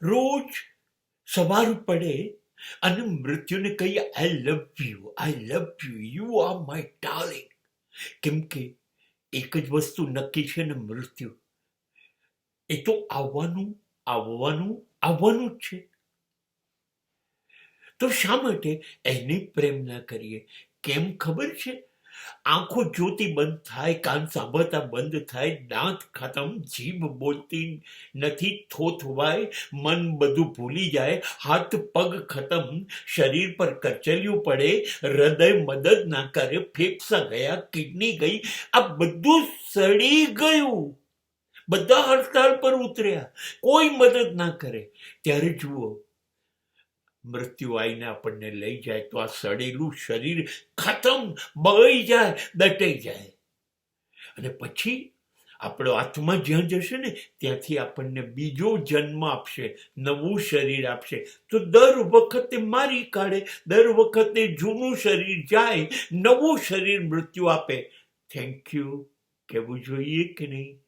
રોજ સવાર પડે અને મૃત્યુને કહીએ I love you, you are my darling. કેમ કે એક જ વસ્તુ નક્કી છે ને, મૃત્યુ એ તો આવવાનું આવવાનું જ છે. તો શા માટે એની પ્રેમ ના કરીએ? કેમ ખબર છે? આંખો જોતી બંધ થાય, કાન સાંભળતા બંધ થાય, દાંત ખતમ, જીભ બોલતી નથી, થોથવાય, મન બધું ભૂલી જાય, હાથ પગ ખતમ, શરીર પર કરચલીઓ પડે, હૃદય મદદ ના કરે, ફેફસા ગયા, કિડની ગઈ, આ બધું સડી ગયું. બધા હડતાલ પર ઉતર્યા, કોઈ મદદ ના કરે. ત્યારે જુઓ, મૃત્યુ આવીને આપણને લઈ જાય તો આ સડેલું શરીર ખતમ, બળી જાય, દટાઈ જાય. અને પછી આપણો આત્મા જ્યાં જશે ને, ત્યાંથી આપણને બીજો જન્મ આપશે, નવું શરીર આપશે. તો દર વખતે મારી કાઢે, દર વખતે જૂનું શરીર જાય, નવું શરીર મૃત્યુ આપે. થેન્ક યુ કહેવું જોઈએ કે નહીં?